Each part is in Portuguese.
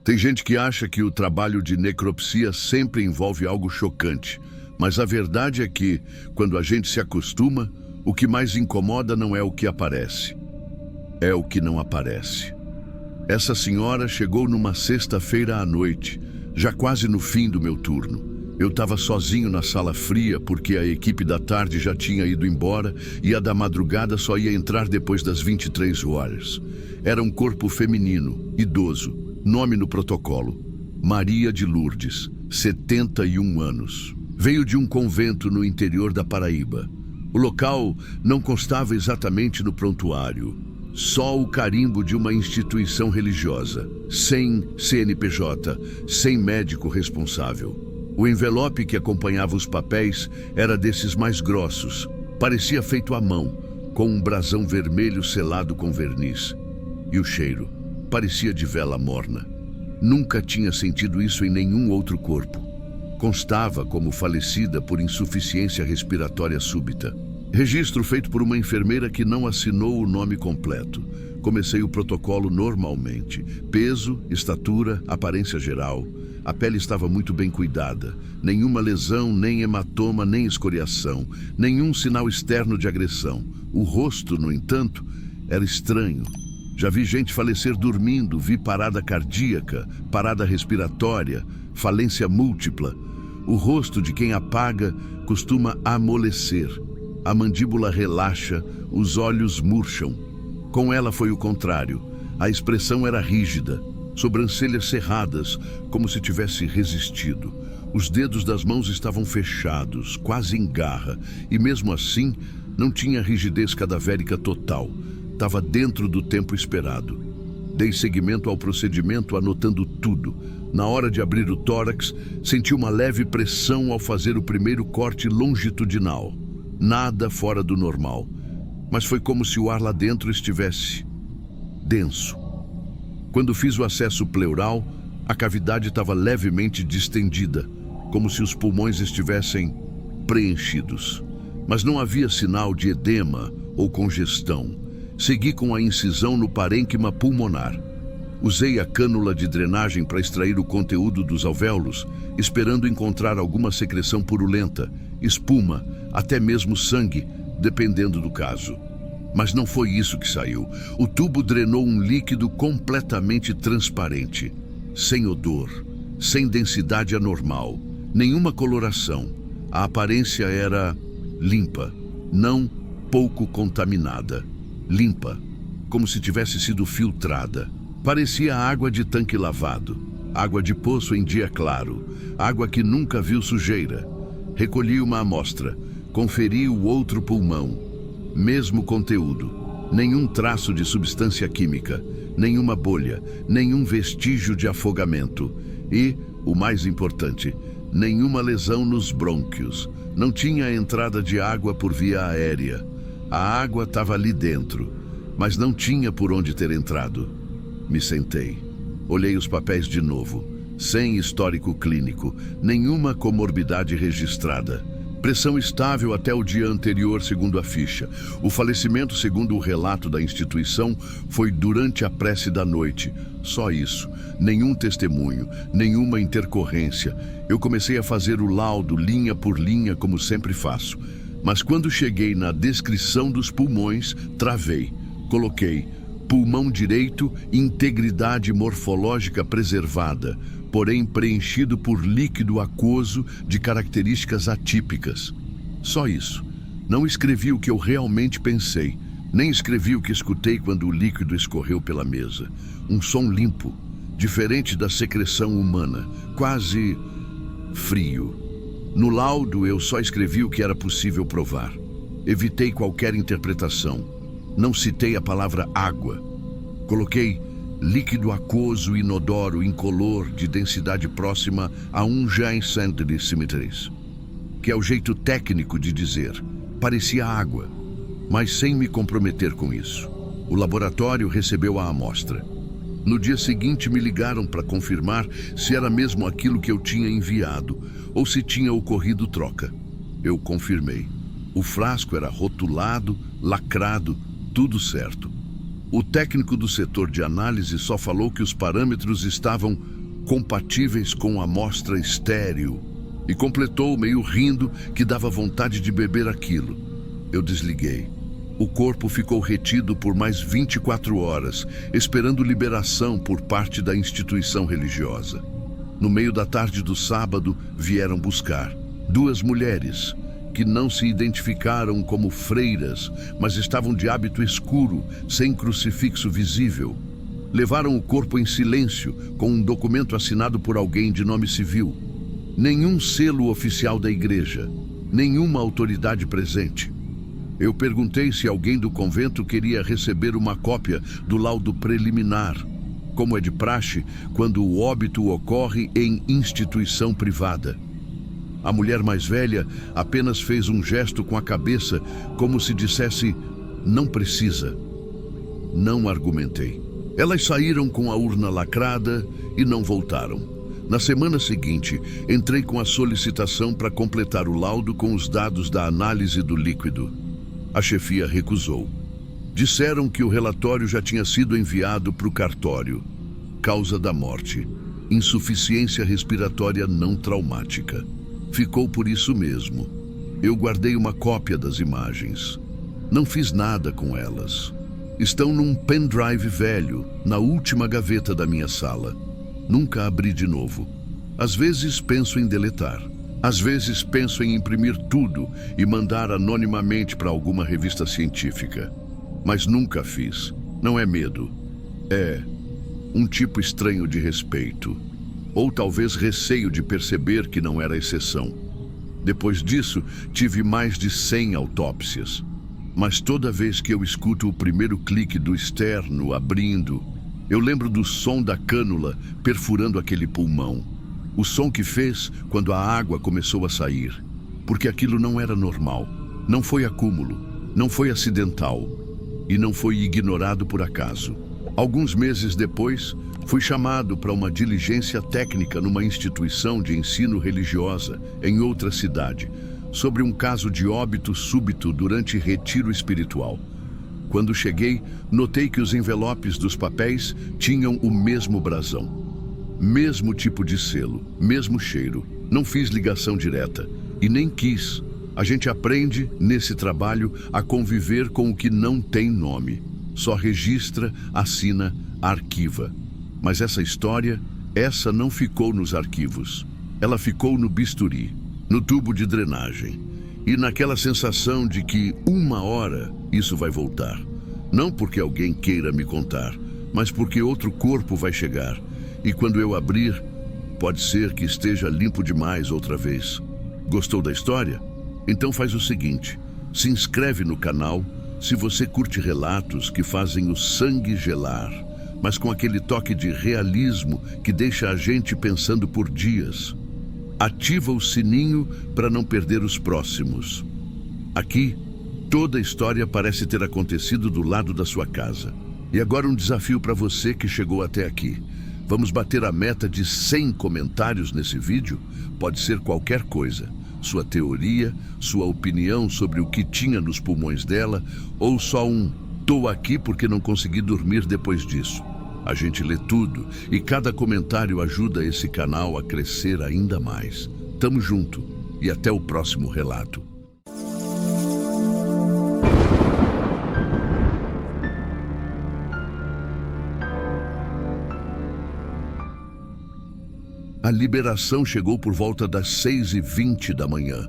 Tem gente que acha que o trabalho de necropsia sempre envolve algo chocante, mas a verdade é que, quando a gente se acostuma, o que mais incomoda não é o que aparece, é o que não aparece. Essa senhora chegou numa sexta-feira à noite, já quase no fim do meu turno. Eu estava sozinho na sala fria porque a equipe da tarde já tinha ido embora e a da madrugada só ia entrar depois das 23 horas. Era um corpo feminino, idoso, nome no protocolo: Maria de Lourdes, 71 anos. Veio de um convento no interior da Paraíba. O local não constava exatamente no prontuário, só o carimbo de uma instituição religiosa, sem CNPJ, sem médico responsável. O envelope que acompanhava os papéis era desses mais grossos, parecia feito à mão, com um brasão vermelho selado com verniz. E o cheiro parecia de vela morna. Nunca tinha sentido isso em nenhum outro corpo. Constava como falecida por insuficiência respiratória súbita. Registro feito por uma enfermeira que não assinou o nome completo. Comecei o protocolo normalmente. Peso, estatura, aparência geral. A pele estava muito bem cuidada. Nenhuma lesão, nem hematoma, nem escoriação. Nenhum sinal externo de agressão. O rosto, no entanto, era estranho. Já vi gente falecer dormindo, vi parada cardíaca, parada respiratória, falência múltipla. O rosto de quem apaga costuma amolecer. A mandíbula relaxa, os olhos murcham. Com ela foi o contrário. A expressão era rígida, sobrancelhas cerradas, como se tivesse resistido. Os dedos das mãos estavam fechados, quase em garra, e mesmo assim não tinha rigidez cadavérica total. Estava dentro do tempo esperado. Dei seguimento ao procedimento, anotando tudo. Na hora de abrir o tórax, senti uma leve pressão ao fazer o primeiro corte longitudinal. Nada fora do normal, mas foi como se o ar lá dentro estivesse denso. Quando fiz o acesso pleural, a cavidade estava levemente distendida, como se os pulmões estivessem preenchidos. Mas não havia sinal de edema ou congestão. Segui com a incisão no parênquima pulmonar. Usei a cânula de drenagem para extrair o conteúdo dos alvéolos, esperando encontrar alguma secreção purulenta, espuma, até mesmo sangue, dependendo do caso. Mas não foi isso que saiu. O tubo drenou um líquido completamente transparente, sem odor, sem densidade anormal, nenhuma coloração. A aparência era limpa, não pouco contaminada. Limpa, como se tivesse sido filtrada. Parecia água de tanque lavado, água de poço em dia claro, água que nunca viu sujeira. Recolhi uma amostra, conferi o outro pulmão. Mesmo conteúdo, nenhum traço de substância química, nenhuma bolha, nenhum vestígio de afogamento e, o mais importante, nenhuma lesão nos brônquios. Não tinha entrada de água por via aérea. A água estava ali dentro, mas não tinha por onde ter entrado. Me sentei. Olhei os papéis de novo. Sem histórico clínico, nenhuma comorbidade registrada. Pressão estável até o dia anterior, segundo a ficha. O falecimento, segundo o relato da instituição, foi durante a prece da noite. Só isso. Nenhum testemunho, nenhuma intercorrência. Eu comecei a fazer o laudo linha por linha, como sempre faço. Mas quando cheguei na descrição dos pulmões, travei. Coloquei: pulmão direito, integridade morfológica preservada, porém preenchido por líquido aquoso de características atípicas. Só isso. Não escrevi o que eu realmente pensei, nem escrevi o que escutei quando o líquido escorreu pela mesa. Um som limpo, diferente da secreção humana, quase frio. No laudo eu só escrevi o que era possível provar. Evitei qualquer interpretação. Não citei a palavra água. Coloquei líquido aquoso, inodoro, incolor, de densidade próxima a 1 Giant centímetros, que é o jeito técnico de dizer. Parecia água, mas sem me comprometer com isso. O laboratório recebeu a amostra. No dia seguinte me ligaram para confirmar se era mesmo aquilo que eu tinha enviado ou se tinha ocorrido troca. Eu confirmei. O frasco era rotulado, lacrado, tudo certo. O técnico do setor de análise só falou que os parâmetros estavam compatíveis com a amostra estéril e completou, meio rindo, que dava vontade de beber aquilo. Eu desliguei. O corpo ficou retido por mais 24 horas, esperando liberação por parte da instituição religiosa. No meio da tarde do sábado, vieram buscar 2 mulheres, que não se identificaram como freiras, mas estavam de hábito escuro, sem crucifixo visível. Levaram o corpo em silêncio, com um documento assinado por alguém de nome civil. Nenhum selo oficial da igreja, nenhuma autoridade presente. Eu perguntei se alguém do convento queria receber uma cópia do laudo preliminar, como é de praxe quando o óbito ocorre em instituição privada. A mulher mais velha apenas fez um gesto com a cabeça, como se dissesse, não precisa. Não argumentei. Elas saíram com a urna lacrada e não voltaram. Na semana seguinte, entrei com a solicitação para completar o laudo com os dados da análise do líquido. A chefia recusou. Disseram que o relatório já tinha sido enviado para o cartório. Causa da morte: insuficiência respiratória não traumática. Ficou por isso mesmo. Eu guardei uma cópia das imagens. Não fiz nada com elas. Estão num pendrive velho, na última gaveta da minha sala. Nunca abri de novo. Às vezes penso em deletar. Às vezes penso em imprimir tudo e mandar anonimamente para alguma revista científica. Mas nunca fiz. Não é medo. É um tipo estranho de respeito. Ou talvez receio de perceber que não era exceção. Depois disso, tive mais de 100 autópsias. Mas toda vez que eu escuto o primeiro clique do externo abrindo, eu lembro do som da cânula perfurando aquele pulmão. O som que fez quando a água começou a sair. Porque aquilo não era normal. Não foi acúmulo. Não foi acidental. E não foi ignorado por acaso. Alguns meses depois, fui chamado para uma diligência técnica numa instituição de ensino religiosa em outra cidade, sobre um caso de óbito súbito durante retiro espiritual. Quando cheguei, notei que os envelopes dos papéis tinham o mesmo brasão. Mesmo tipo de selo, mesmo cheiro. Não fiz ligação direta e nem quis. A gente aprende, nesse trabalho, a conviver com o que não tem nome. Só registra, assina, arquiva. Mas essa história, essa não ficou nos arquivos. Ela ficou no bisturi, no tubo de drenagem. E naquela sensação de que uma hora isso vai voltar. Não porque alguém queira me contar, mas porque outro corpo vai chegar. E quando eu abrir, pode ser que esteja limpo demais outra vez. Gostou da história? Então faz o seguinte, se inscreve no canal se você curte relatos que fazem o sangue gelar, mas com aquele toque de realismo que deixa a gente pensando por dias. Ativa o sininho para não perder os próximos. Aqui, toda a história parece ter acontecido do lado da sua casa. E agora um desafio para você que chegou até aqui. Vamos bater a meta de 100 comentários nesse vídeo? Pode ser qualquer coisa. Sua teoria, sua opinião sobre o que tinha nos pulmões dela, ou só um "tô aqui porque não consegui dormir depois disso". A gente lê tudo e cada comentário ajuda esse canal a crescer ainda mais. Tamo junto e até o próximo relato. A liberação chegou por volta das 6h20 da manhã.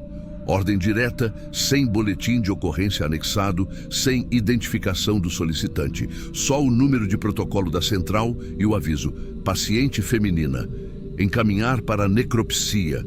Ordem direta, sem boletim de ocorrência anexado, sem identificação do solicitante. Só o número de protocolo da central e o aviso: paciente feminina. Encaminhar para necropsia.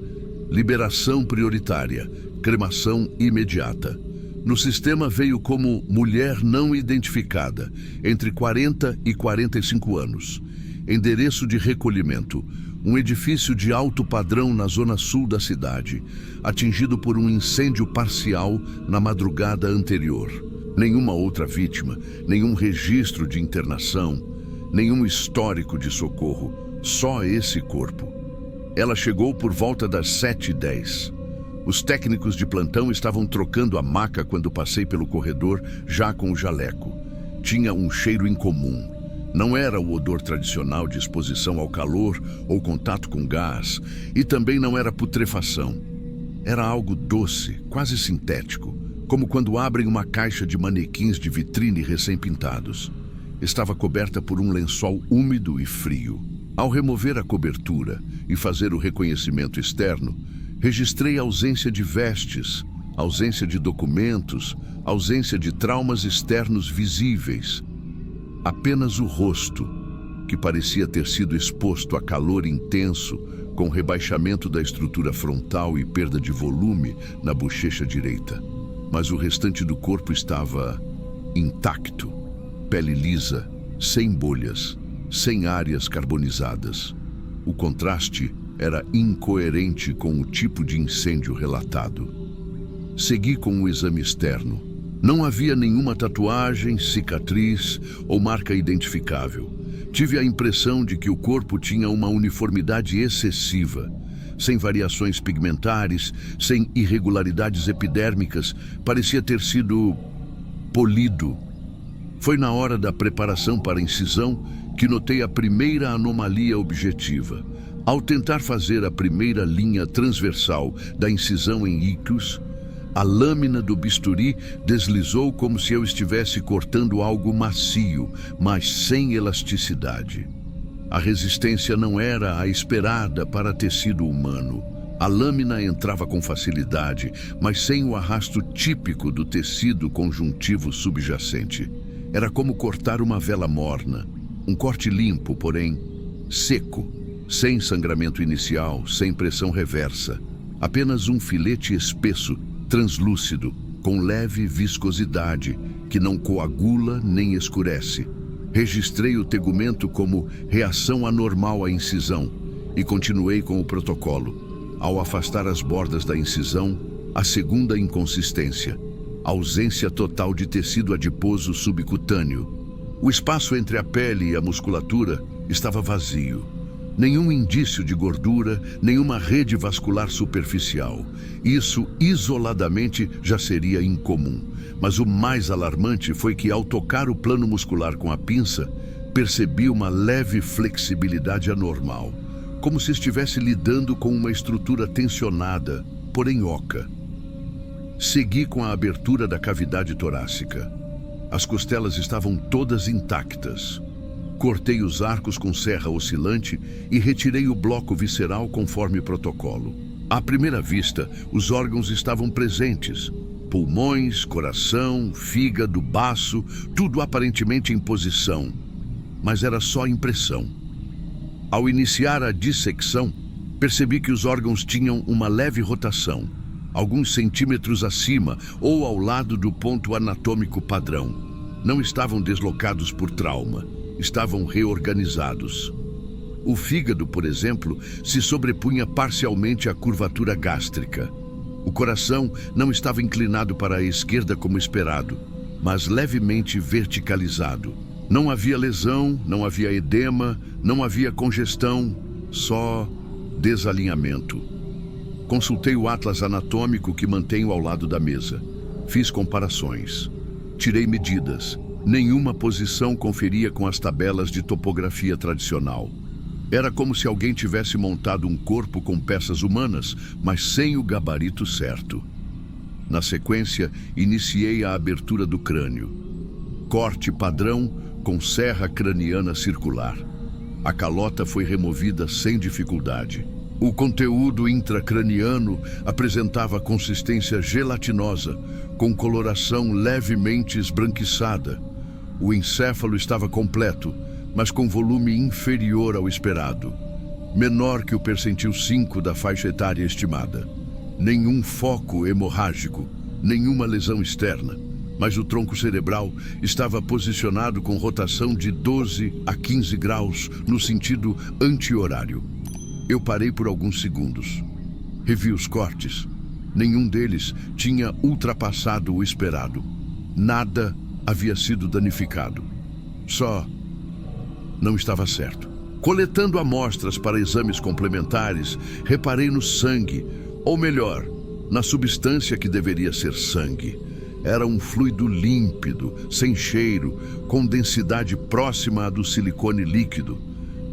Liberação prioritária. Cremação imediata. No sistema veio como mulher não identificada, entre 40 e 45 anos. Endereço de recolhimento: um edifício de alto padrão na zona sul da cidade, atingido por um incêndio parcial na madrugada anterior. Nenhuma outra vítima, nenhum registro de internação, nenhum histórico de socorro, só esse corpo. Ela chegou por volta das 7h10. Os técnicos de plantão estavam trocando a maca quando passei pelo corredor, já com o jaleco. tinha um cheiro incomum. Não era o odor tradicional de exposição ao calor ou contato com gás, e também não era putrefação. Era algo doce, quase sintético, como quando abrem uma caixa de manequins de vitrine recém-pintados. Estava coberta por um lençol úmido e frio. Ao remover a cobertura e fazer o reconhecimento externo, registrei ausência de vestes, ausência de documentos, ausência de traumas externos visíveis. Apenas o rosto, que parecia ter sido exposto a calor intenso, com rebaixamento da estrutura frontal e perda de volume na bochecha direita. Mas o restante do corpo estava intacto, pele lisa, sem bolhas, sem áreas carbonizadas. O contraste era incoerente com o tipo de incêndio relatado. Segui com o exame externo. Não havia nenhuma tatuagem, cicatriz ou marca identificável. Tive a impressão de que o corpo tinha uma uniformidade excessiva, sem variações pigmentares, sem irregularidades epidérmicas, parecia ter sido polido. Foi na hora da preparação para a incisão que notei a primeira anomalia objetiva. Ao tentar fazer a primeira linha transversal da incisão em íctus, a lâmina do bisturi deslizou como se eu estivesse cortando algo macio, mas sem elasticidade. A resistência não era a esperada para tecido humano. A lâmina entrava com facilidade, mas sem o arrasto típico do tecido conjuntivo subjacente. Era como cortar uma vela morna. Um corte limpo, porém seco, sem sangramento inicial, sem pressão reversa. Apenas um filete espesso, translúcido, com leve viscosidade, que não coagula nem escurece. Registrei o tegumento como reação anormal à incisão e continuei com o protocolo. Ao afastar as bordas da incisão, a segunda inconsistência, ausência total de tecido adiposo subcutâneo. O espaço entre a pele e a musculatura estava vazio. Nenhum indício de gordura, nenhuma rede vascular superficial. Isso, isoladamente, já seria incomum. Mas o mais alarmante foi que, ao tocar o plano muscular com a pinça, percebi uma leve flexibilidade anormal, como se estivesse lidando com uma estrutura tensionada, porém oca. Segui com a abertura da cavidade torácica. As costelas estavam todas intactas. Cortei os arcos com serra oscilante e retirei o bloco visceral conforme protocolo. À primeira vista, os órgãos estavam presentes. Pulmões, coração, fígado, baço, tudo aparentemente em posição. Mas era só impressão. Ao iniciar a dissecção, percebi que os órgãos tinham uma leve rotação, alguns centímetros acima ou ao lado do ponto anatômico padrão. Não estavam deslocados por trauma. Estavam reorganizados. O fígado, por exemplo, se sobrepunha parcialmente à curvatura gástrica. O coração não estava inclinado para a esquerda como esperado, mas levemente verticalizado. Não havia lesão, não havia edema, não havia congestão, só desalinhamento. Consultei o atlas anatômico que mantenho ao lado da mesa. Fiz comparações. Tirei medidas. Nenhuma posição conferia com as tabelas de topografia tradicional. Era como se alguém tivesse montado um corpo com peças humanas, mas sem o gabarito certo. Na sequência, iniciei a abertura do crânio. Corte padrão com serra craniana circular. A calota foi removida sem dificuldade. O conteúdo intracraniano apresentava consistência gelatinosa, com coloração levemente esbranquiçada. O encéfalo estava completo, mas com volume inferior ao esperado, menor que o percentil 5 da faixa etária estimada. Nenhum foco hemorrágico, nenhuma lesão externa, mas o tronco cerebral estava posicionado com rotação de 12 a 15 graus no sentido anti-horário. Eu parei por alguns segundos. Revi os cortes. Nenhum deles tinha ultrapassado o esperado. Nada havia sido danificado. Só não estava certo. Coletando amostras para exames complementares, reparei no sangue, ou melhor, na substância que deveria ser sangue. Era um fluido límpido, sem cheiro, com densidade próxima à do silicone líquido.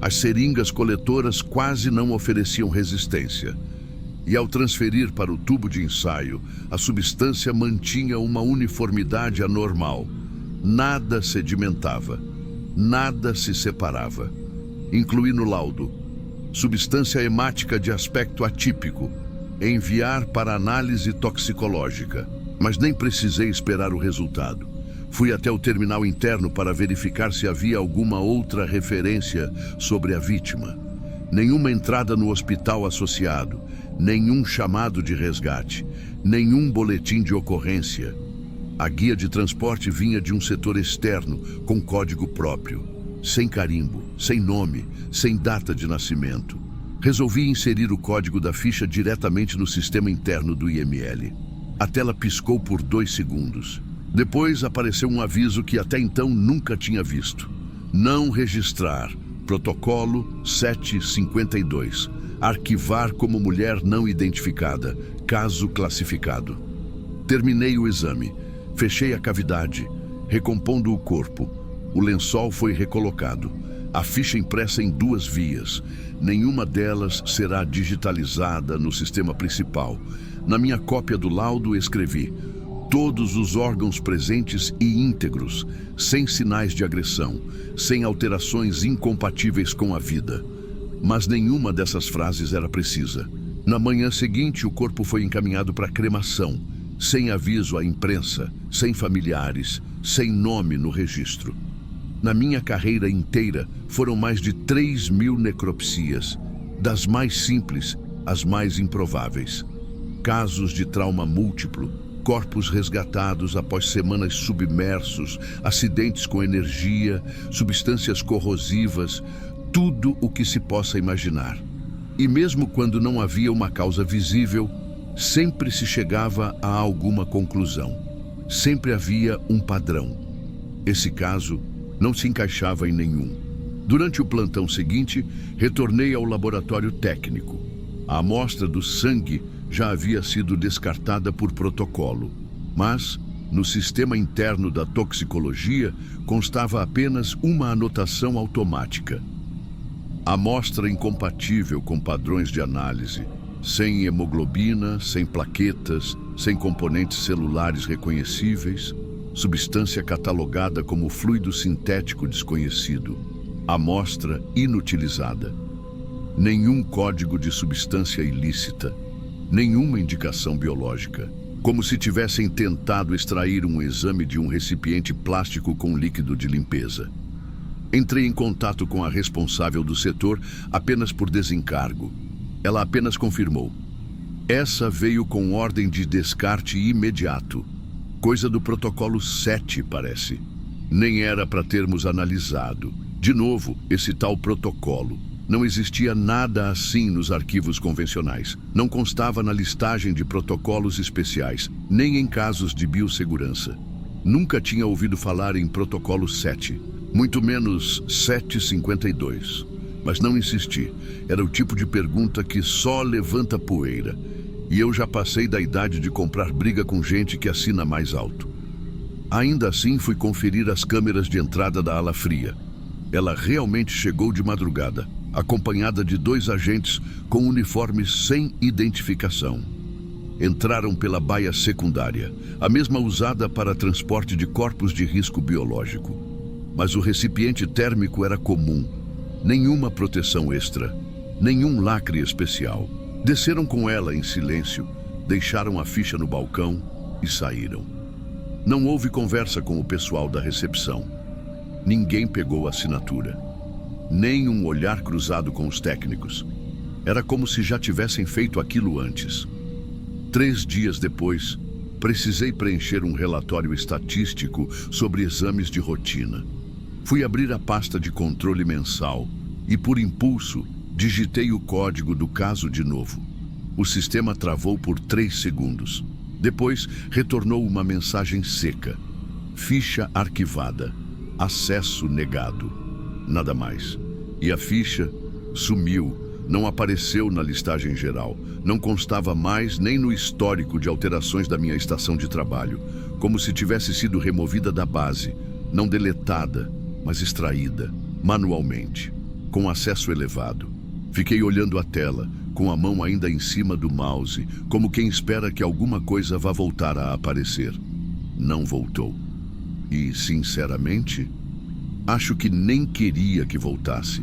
As seringas coletoras quase não ofereciam resistência. E ao transferir para o tubo de ensaio, a substância mantinha uma uniformidade anormal. Nada sedimentava, nada se separava. Incluí no laudo: substância hemática de aspecto atípico. Enviar para análise toxicológica. Mas nem precisei esperar o resultado. Fui até o terminal interno para verificar se havia alguma outra referência sobre a vítima. Nenhuma entrada no hospital associado, nenhum chamado de resgate, nenhum boletim de ocorrência. A guia de transporte vinha de um setor externo, com código próprio. Sem carimbo, sem nome, sem data de nascimento. Resolvi inserir o código da ficha diretamente no sistema interno do IML. A tela piscou por 2 segundos. Depois apareceu um aviso que até então nunca tinha visto. Não registrar. Protocolo 752. Arquivar como mulher não identificada. Caso classificado. Terminei o exame. Fechei a cavidade, recompondo o corpo. O lençol foi recolocado. A ficha impressa em 2 vias. Nenhuma delas será digitalizada no sistema principal. Na minha cópia do laudo escrevi: todos os órgãos presentes e íntegros, sem sinais de agressão, sem alterações incompatíveis com a vida. Mas nenhuma dessas frases era precisa. Na manhã seguinte, o corpo foi encaminhado para cremação, sem aviso à imprensa, sem familiares, sem nome no registro. Na minha carreira inteira, foram mais de 3.000 necropsias, das mais simples às mais improváveis. Casos de trauma múltiplo, corpos resgatados após semanas submersos, acidentes com energia, substâncias corrosivas, tudo o que se possa imaginar. E mesmo quando não havia uma causa visível, sempre se chegava a alguma conclusão. Sempre havia um padrão. Esse caso não se encaixava em nenhum. Durante o plantão seguinte, retornei ao laboratório técnico. A amostra do sangue já havia sido descartada por protocolo, mas no sistema interno da toxicologia constava apenas uma anotação automática: amostra incompatível com padrões de análise, sem hemoglobina, sem plaquetas, sem componentes celulares reconhecíveis, substância catalogada como fluido sintético desconhecido, amostra inutilizada. Nenhum código de substância ilícita, nenhuma indicação biológica, como se tivessem tentado extrair um exame de um recipiente plástico com líquido de limpeza. Entrei em contato com a responsável do setor apenas por desencargo. Ela apenas confirmou: essa veio com ordem de descarte imediato. Coisa do protocolo 7, parece. Nem era para termos analisado. De novo, esse tal protocolo. Não existia nada assim nos arquivos convencionais. Não constava na listagem de protocolos especiais, nem em casos de biossegurança. Nunca tinha ouvido falar em protocolo 7, muito menos 752. Mas não insisti. Era o tipo de pergunta que só levanta poeira. E eu já passei da idade de comprar briga com gente que assina mais alto. Ainda assim, fui conferir as câmeras de entrada da ala fria. Ela realmente chegou de madrugada, acompanhada de 2 agentes com uniformes sem identificação. Entraram pela baia secundária, a mesma usada para transporte de corpos de risco biológico. Mas o recipiente térmico era comum. Nenhuma proteção extra, nenhum lacre especial. Desceram com ela em silêncio, deixaram a ficha no balcão e saíram. Não houve conversa com o pessoal da recepção. Ninguém pegou a assinatura. Nem um olhar cruzado com os técnicos. Era como se já tivessem feito aquilo antes. 3 dias depois, precisei preencher um relatório estatístico sobre exames de rotina. Fui abrir a pasta de controle mensal e, por impulso, digitei o código do caso de novo. O sistema travou por 3 segundos. Depois, retornou uma mensagem seca: ficha arquivada, acesso negado. Nada mais. E a ficha sumiu, não apareceu na listagem geral, não constava mais nem no histórico de alterações da minha estação de trabalho. como se tivesse sido removida da base, não deletada, mas extraída, manualmente, com acesso elevado. Fiquei olhando a tela, com a mão ainda em cima do mouse, como quem espera que alguma coisa vá voltar a aparecer. Não voltou. E, sinceramente, acho que nem queria que voltasse.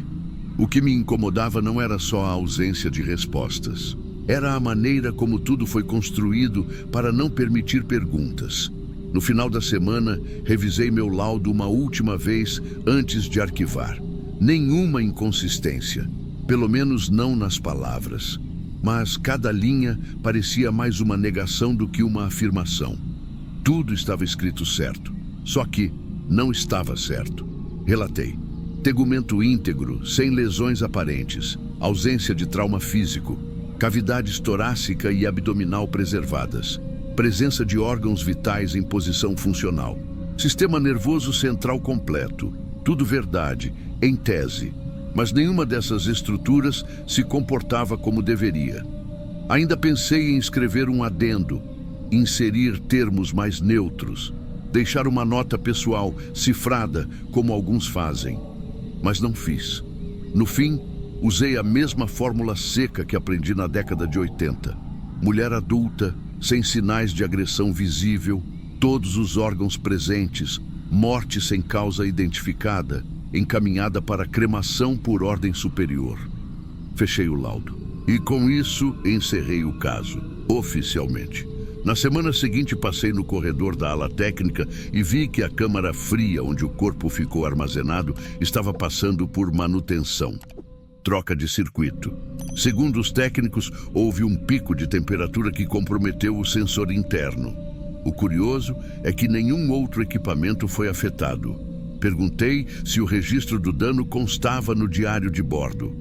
O que me incomodava não era só a ausência de respostas. Era a maneira como tudo foi construído para não permitir perguntas. No final da semana, revisei meu laudo uma última vez antes de arquivar. Nenhuma inconsistência, pelo menos não nas palavras. Mas cada linha parecia mais uma negação do que uma afirmação. Tudo estava escrito certo, só que não estava certo. Relatei. Tegumento íntegro, sem lesões aparentes, ausência de trauma físico, cavidades torácica e abdominal preservadas, presença de órgãos vitais em posição funcional, sistema nervoso central completo, tudo verdade, em tese, mas nenhuma dessas estruturas se comportava como deveria. Ainda pensei em escrever um adendo, inserir termos mais neutros, deixar uma nota pessoal cifrada, como alguns fazem. Mas não fiz. No fim, usei a mesma fórmula seca que aprendi na década de 80. Mulher adulta, sem sinais de agressão visível, todos os órgãos presentes, morte sem causa identificada, encaminhada para cremação por ordem superior. Fechei o laudo. E com isso, encerrei o caso, oficialmente. Na semana seguinte, passei no corredor da ala técnica e vi que a câmara fria onde o corpo ficou armazenado estava passando por manutenção. Troca de circuito. Segundo os técnicos, houve um pico de temperatura que comprometeu o sensor interno. O curioso é que nenhum outro equipamento foi afetado. Perguntei se o registro do dano constava no diário de bordo.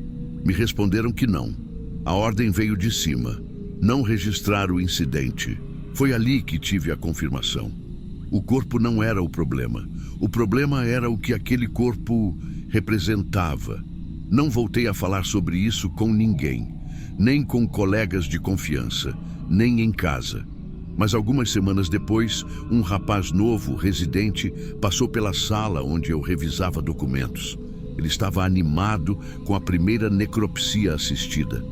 Me responderam que não. A ordem veio de cima. Não registrar o incidente. Foi ali que tive a confirmação. O corpo não era o problema. O problema era o que aquele corpo representava. Não voltei a falar sobre isso com ninguém, nem com colegas de confiança, nem em casa. Mas algumas semanas depois, um rapaz novo, residente, passou pela sala onde eu revisava documentos. Ele estava animado com a primeira necropsia assistida.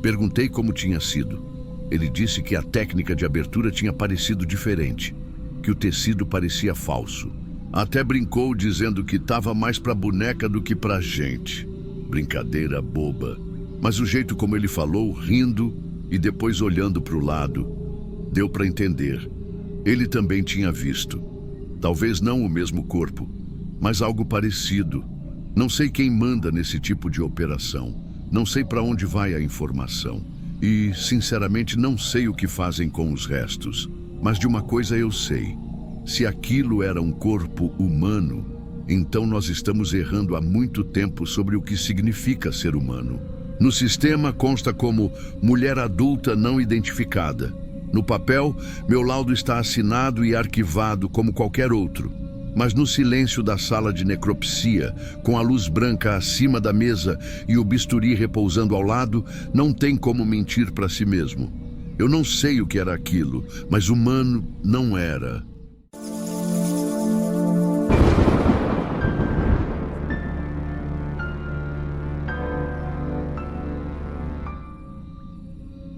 Perguntei como tinha sido. Ele disse que a técnica de abertura tinha parecido diferente, que o tecido parecia falso. Até brincou dizendo que estava mais para boneca do que para gente. Brincadeira boba. Mas o jeito como ele falou, rindo e depois olhando para o lado, deu para entender. Ele também tinha visto. Talvez não o mesmo corpo, mas algo parecido. Não sei quem manda nesse tipo de operação. Não sei para onde vai a informação. E, sinceramente, não sei o que fazem com os restos. Mas de uma coisa eu sei. Se aquilo era um corpo humano, então nós estamos errando há muito tempo sobre o que significa ser humano. No sistema consta como mulher adulta não identificada. No papel, meu laudo está assinado e arquivado como qualquer outro. Mas no silêncio da sala de necropsia, com a luz branca acima da mesa e o bisturi repousando ao lado, não tem como mentir para si mesmo. Eu não sei o que era aquilo, mas humano não era.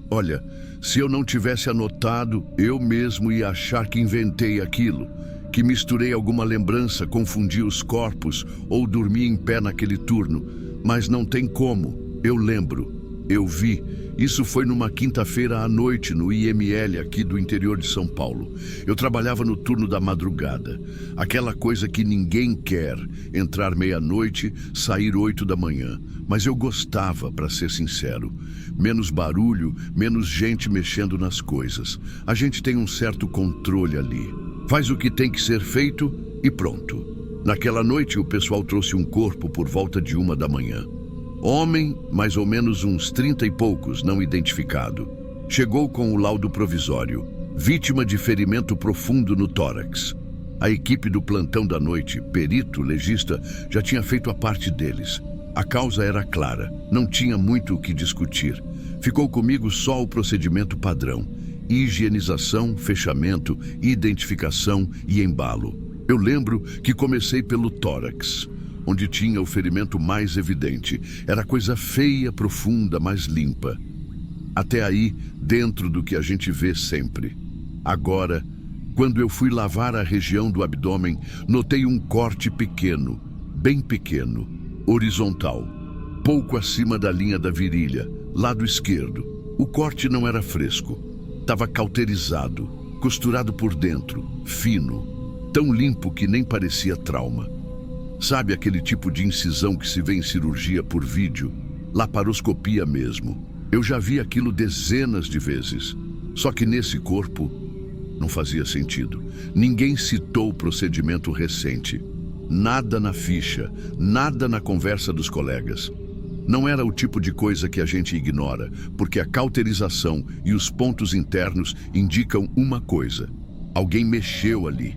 Olha, se eu não tivesse anotado, eu mesmo ia achar que inventei aquilo, que misturei alguma lembrança, confundi os corpos ou dormi em pé naquele turno. Mas não tem como. Eu lembro. Eu vi. Isso foi numa quinta-feira à noite no IML aqui do interior de São Paulo. Eu trabalhava no turno da madrugada. Aquela coisa que ninguém quer, entrar meia-noite, sair 8 da manhã. Mas eu gostava, para ser sincero. Menos barulho, menos gente mexendo nas coisas. A gente tem um certo controle ali. Faz o que tem que ser feito e pronto. Naquela noite, o pessoal trouxe um corpo por volta de 1 da manhã. Homem, mais ou menos uns 30 e poucos, não identificado. Chegou com o laudo provisório. Vítima de ferimento profundo no tórax. A equipe do plantão da noite, perito, legista, já tinha feito a parte deles. A causa era clara, não tinha muito o que discutir. Ficou comigo só o procedimento padrão. higienização, fechamento, identificação e embalo. Eu lembro que comecei pelo tórax, onde tinha o ferimento mais evidente. Era coisa feia, profunda, mas limpa. Até aí, dentro do que a gente vê sempre. Agora, quando eu fui lavar a região do abdômen, notei um corte pequeno, bem pequeno, horizontal, pouco acima da linha da virilha, lado esquerdo. O corte não era fresco, estava cauterizado, costurado por dentro, fino, tão limpo que nem parecia trauma. Sabe aquele tipo de incisão que se vê em cirurgia por vídeo? Laparoscopia mesmo. Eu já vi aquilo dezenas de vezes. Só que nesse corpo não fazia sentido. Ninguém citou o procedimento recente. Nada na ficha, nada na conversa dos colegas. Não era o tipo de coisa que a gente ignora, porque a cauterização e os pontos internos indicam uma coisa. Alguém mexeu ali.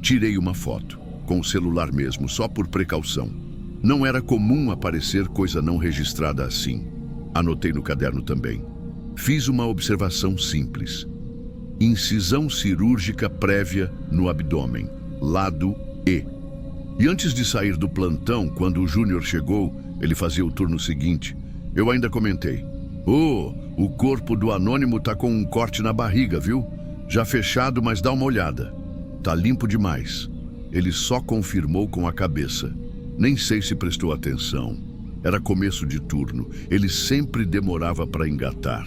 Tirei uma foto, com o celular mesmo, só por precaução. Não era comum aparecer coisa não registrada assim. Anotei no caderno também. Fiz uma observação simples. Incisão cirúrgica prévia no abdômen, lado E. E antes de sair do plantão, quando o Júnior chegou, ele fazia o turno seguinte, eu ainda comentei: o corpo do anônimo tá com um corte na barriga, viu? Já fechado, mas dá uma olhada. Tá limpo demais. Ele só confirmou com a cabeça. Nem sei se prestou atenção. Era começo de turno. Ele sempre demorava para engatar.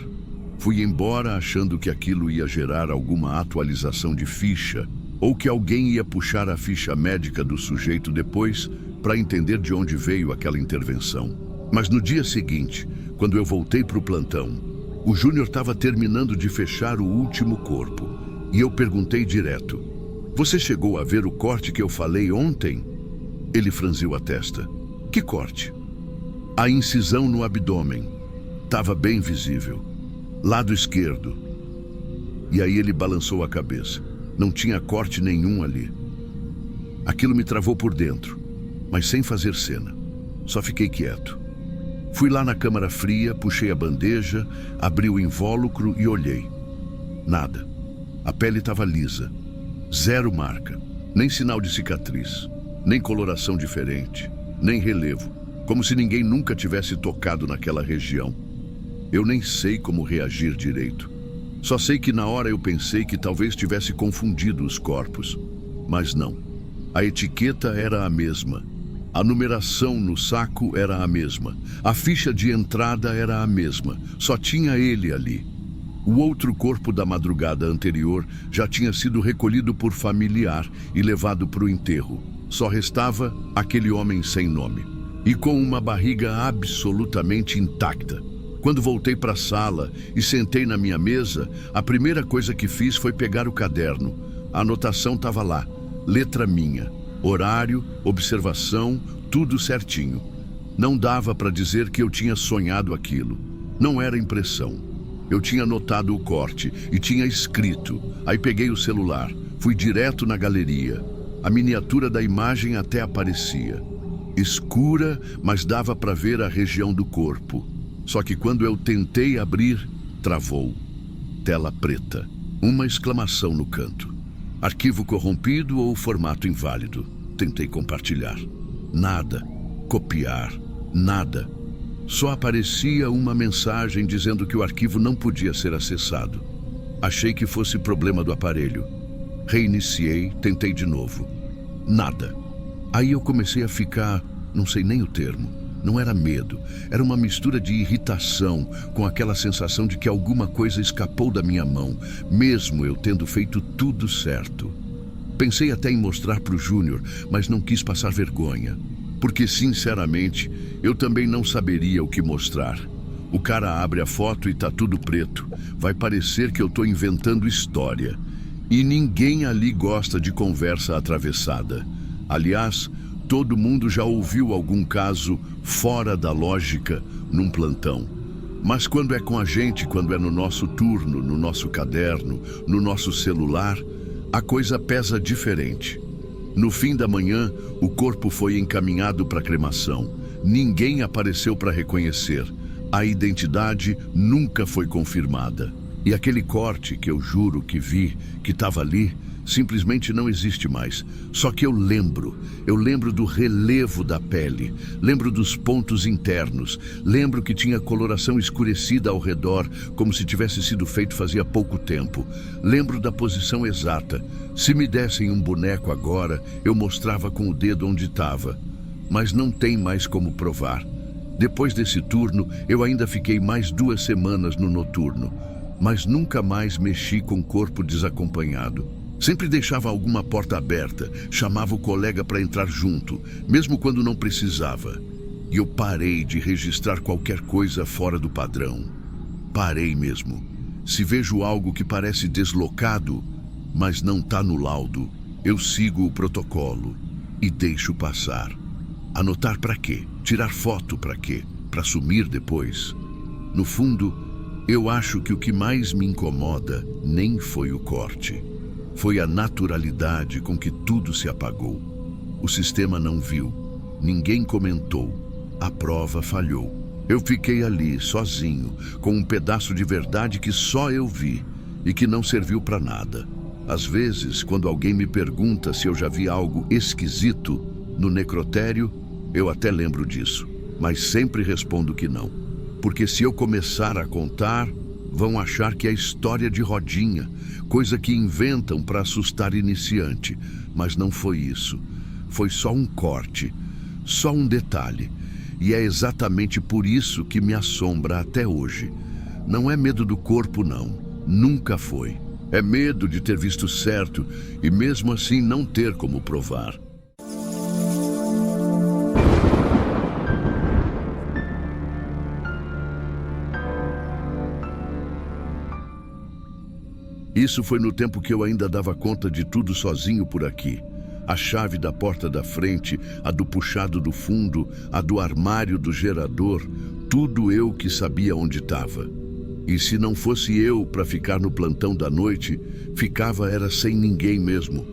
Fui embora achando que aquilo ia gerar alguma atualização de ficha, ou que alguém ia puxar a ficha médica do sujeito depois para entender de onde veio aquela intervenção. Mas no dia seguinte, quando eu voltei para o plantão, o Júnior estava terminando de fechar o último corpo. E eu perguntei direto: você chegou a ver o corte que eu falei ontem? Ele franziu a testa. Que corte? A incisão no abdômen. Estava bem visível. Lado esquerdo. E aí ele balançou a cabeça. Não tinha corte nenhum ali. Aquilo me travou por dentro, mas sem fazer cena. Só fiquei quieto. Fui lá na câmara fria, puxei a bandeja, abri o invólucro e olhei. Nada. A pele estava lisa. Zero marca. Nem sinal de cicatriz. Nem coloração diferente. Nem relevo. Como se ninguém nunca tivesse tocado naquela região. Eu nem sei como reagir direito. Só sei que na hora eu pensei que talvez tivesse confundido os corpos. Mas não. A etiqueta era a mesma. A numeração no saco era a mesma. A ficha de entrada era a mesma. Só tinha ele ali. O outro corpo da madrugada anterior já tinha sido recolhido por familiar e levado para o enterro. Só restava aquele homem sem nome. E com uma barriga absolutamente intacta. Quando voltei para a sala e sentei na minha mesa, a primeira coisa que fiz foi pegar o caderno. A anotação estava lá, letra minha, horário, observação, tudo certinho. Não dava para dizer que eu tinha sonhado aquilo. Não era impressão. Eu tinha notado o corte e tinha escrito. Aí peguei o celular, fui direto na galeria. A miniatura da imagem até aparecia. Escura, mas dava para ver a região do corpo. Só que quando eu tentei abrir, travou. Tela preta. Uma exclamação no canto. Arquivo corrompido ou formato inválido. Tentei compartilhar. Nada. Copiar. Nada. Só aparecia uma mensagem dizendo que o arquivo não podia ser acessado. Achei que fosse problema do aparelho. Reiniciei, tentei de novo. Nada. Aí eu comecei a ficar, não sei nem o termo. Não era medo, era uma mistura de irritação com aquela sensação de que alguma coisa escapou da minha mão, mesmo eu tendo feito tudo certo. Pensei até em mostrar para o Júnior, mas não quis passar vergonha. Porque, sinceramente, eu também não saberia o que mostrar. O cara abre a foto e tá tudo preto. Vai parecer que eu tô inventando história. E ninguém ali gosta de conversa atravessada. Aliás, todo mundo já ouviu algum caso fora da lógica num plantão. Mas quando é com a gente, quando é no nosso turno, no nosso caderno, no nosso celular, a coisa pesa diferente. No fim da manhã, o corpo foi encaminhado para cremação. Ninguém apareceu para reconhecer. A identidade nunca foi confirmada. E aquele corte que eu juro que vi, que estava ali, simplesmente não existe mais. Só que eu lembro do relevo da pele, lembro dos pontos internos, lembro que tinha coloração escurecida ao redor, como se tivesse sido feito fazia pouco tempo. Lembro da posição exata. Se me dessem um boneco agora, eu mostrava com o dedo onde estava. Mas não tem mais como provar. Depois desse turno, eu ainda fiquei mais 2 semanas no noturno, mas nunca mais mexi com corpo desacompanhado. Sempre deixava alguma porta aberta, chamava o colega para entrar junto, mesmo quando não precisava. E eu parei de registrar qualquer coisa fora do padrão. Parei mesmo. Se vejo algo que parece deslocado, mas não está no laudo, eu sigo o protocolo e deixo passar. Anotar para quê? Tirar foto para quê? Para sumir depois? No fundo, eu acho que o que mais me incomoda nem foi o corte. Foi a naturalidade com que tudo se apagou. O sistema não viu, ninguém comentou, a prova falhou. Eu fiquei ali, sozinho, com um pedaço de verdade que só eu vi e que não serviu para nada. Às vezes, quando alguém me pergunta se eu já vi algo esquisito no necrotério, eu até lembro disso, mas sempre respondo que não. Porque se eu começar a contar, vão achar que é história de rodinha, coisa que inventam para assustar iniciante. Mas não foi isso. Foi só um corte, só um detalhe. E é exatamente por isso que me assombra até hoje. Não é medo do corpo, não. Nunca foi. É medo de ter visto certo e mesmo assim não ter como provar. Isso foi no tempo que eu ainda dava conta de tudo sozinho por aqui. A chave da porta da frente, a do puxado do fundo, a do armário do gerador, tudo eu que sabia onde estava. E se não fosse eu para ficar no plantão da noite, ficava era sem ninguém mesmo.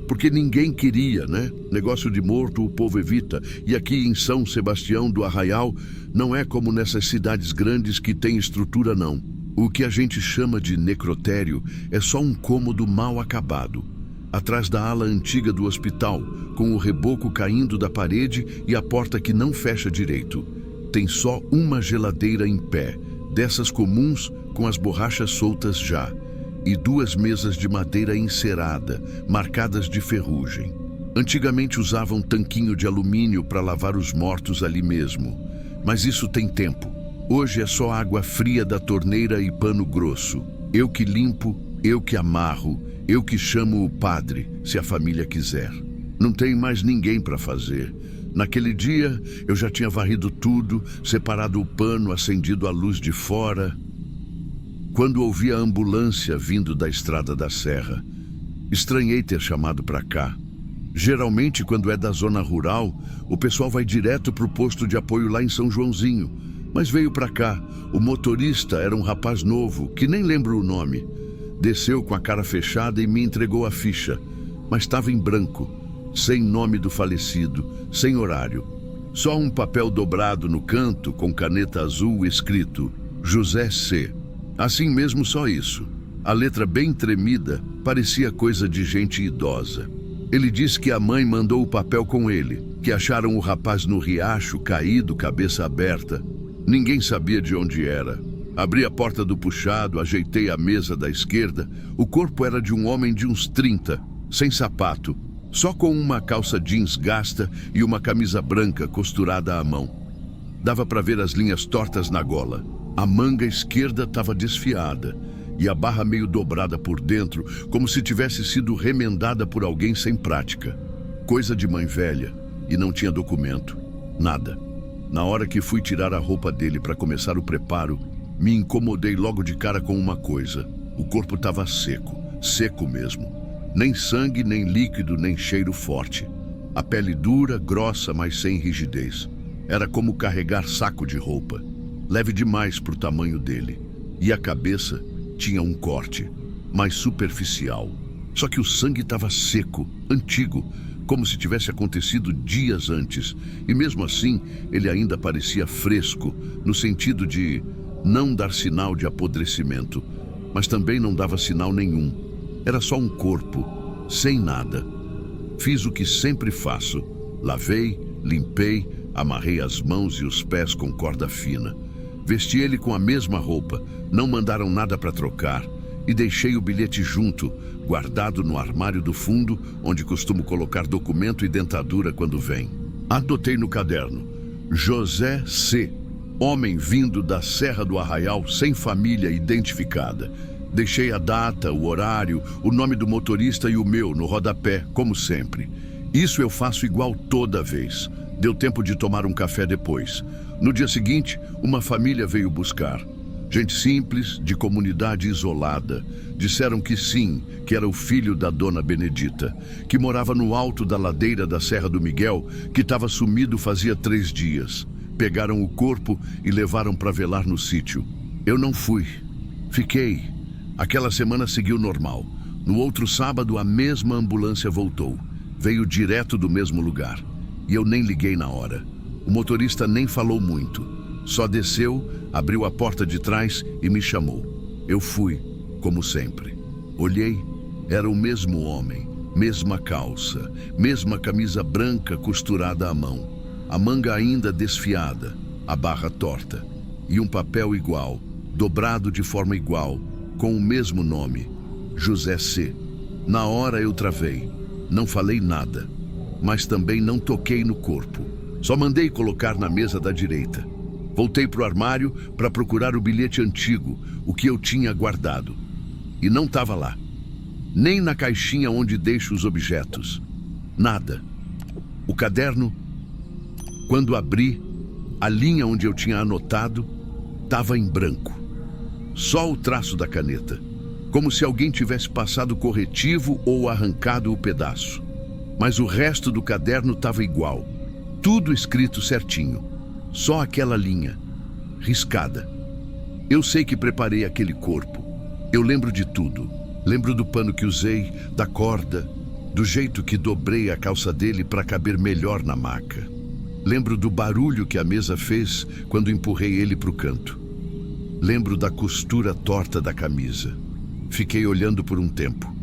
Porque ninguém queria, né? Negócio de morto o povo evita. E aqui em São Sebastião do Arraial, não é como nessas cidades grandes que tem estrutura, não. O que a gente chama de necrotério é só um cômodo mal acabado, atrás da ala antiga do hospital, com o reboco caindo da parede e a porta que não fecha direito. Tem só uma geladeira em pé, dessas comuns com as borrachas soltas já, e 2 mesas de madeira encerada, marcadas de ferrugem. Antigamente usavam um tanquinho de alumínio para lavar os mortos ali mesmo, mas isso tem tempo. Hoje é só água fria da torneira e pano grosso. Eu que limpo, eu que amarro, eu que chamo o padre, se a família quiser. Não tem mais ninguém para fazer. Naquele dia, eu já tinha varrido tudo, separado o pano, acendido a luz de fora, quando ouvi a ambulância vindo da estrada da serra. Estranhei ter chamado para cá. Geralmente, quando é da zona rural, o pessoal vai direto para o posto de apoio lá em São Joãozinho. Mas veio para cá. O motorista era um rapaz novo, que nem lembro o nome. Desceu com a cara fechada e me entregou a ficha. Mas estava em branco, sem nome do falecido, sem horário. Só um papel dobrado no canto, com caneta azul, escrito José C. Assim mesmo, só isso. A letra bem tremida, parecia coisa de gente idosa. Ele disse que a mãe mandou o papel com ele, que acharam o rapaz no riacho, caído, cabeça aberta. Ninguém sabia de onde era. Abri a porta do puxado, ajeitei a mesa da esquerda. O corpo era de um homem de uns 30, sem sapato, só com uma calça jeans gasta e uma camisa branca costurada à mão. Dava para ver as linhas tortas na gola. A manga esquerda estava desfiada e a barra meio dobrada por dentro, como se tivesse sido remendada por alguém sem prática. Coisa de mãe velha, e não tinha documento. Nada. Na hora que fui tirar a roupa dele para começar o preparo, me incomodei logo de cara com uma coisa. O corpo estava seco, seco mesmo. Nem sangue, nem líquido, nem cheiro forte. A pele dura, grossa, mas sem rigidez. Era como carregar saco de roupa. Leve demais para o tamanho dele. E a cabeça tinha um corte, mais superficial. Só que o sangue estava seco, antigo, como se tivesse acontecido dias antes. E mesmo assim, ele ainda parecia fresco, no sentido de não dar sinal de apodrecimento. mas também não dava sinal nenhum. Era só um corpo, sem nada. Fiz o que sempre faço. Lavei, limpei, amarrei as mãos e os pés com corda fina. Vesti ele com a mesma roupa, não mandaram nada para trocar, e deixei o bilhete junto, guardado no armário do fundo, onde costumo colocar documento e dentadura quando vem. Anotei no caderno: José C., homem vindo da Serra do Arraial sem família identificada. Deixei a data, o horário, o nome do motorista e o meu no rodapé, como sempre. Isso eu faço igual toda vez. Deu tempo de tomar um café depois. No dia seguinte, uma família veio buscar. Gente simples, de comunidade isolada. Disseram que sim, que era o filho da dona Benedita, que morava no alto da ladeira da Serra do Miguel, que estava sumido fazia 3 dias. Pegaram o corpo e levaram para velar no sítio. Eu não fui. Fiquei. Aquela semana seguiu normal. No outro sábado, a mesma ambulância voltou. Veio direto do mesmo lugar. E eu nem liguei na hora. O motorista nem falou muito. Só desceu, abriu a porta de trás e me chamou. Eu fui, como sempre. Olhei, era o mesmo homem, mesma calça, mesma camisa branca costurada à mão, a manga ainda desfiada, a barra torta, e um papel igual, dobrado de forma igual, com o mesmo nome, José C. Na hora eu travei, não falei nada, mas também não toquei no corpo. Só mandei colocar na mesa da direita. Voltei para o armário para procurar o bilhete antigo, o que eu tinha guardado. E não estava lá. Nem na caixinha onde deixo os objetos. Nada. O caderno, quando abri, a linha onde eu tinha anotado estava em branco. Só o traço da caneta. Como se alguém tivesse passado corretivo ou arrancado o pedaço. Mas o resto do caderno estava igual. Tudo escrito certinho. Só aquela linha, riscada. Eu sei que preparei aquele corpo. Eu lembro de tudo. Lembro do pano que usei, da corda, do jeito que dobrei a calça dele para caber melhor na maca. Lembro do barulho que a mesa fez quando empurrei ele para o canto. Lembro da costura torta da camisa. Fiquei olhando por um tempo.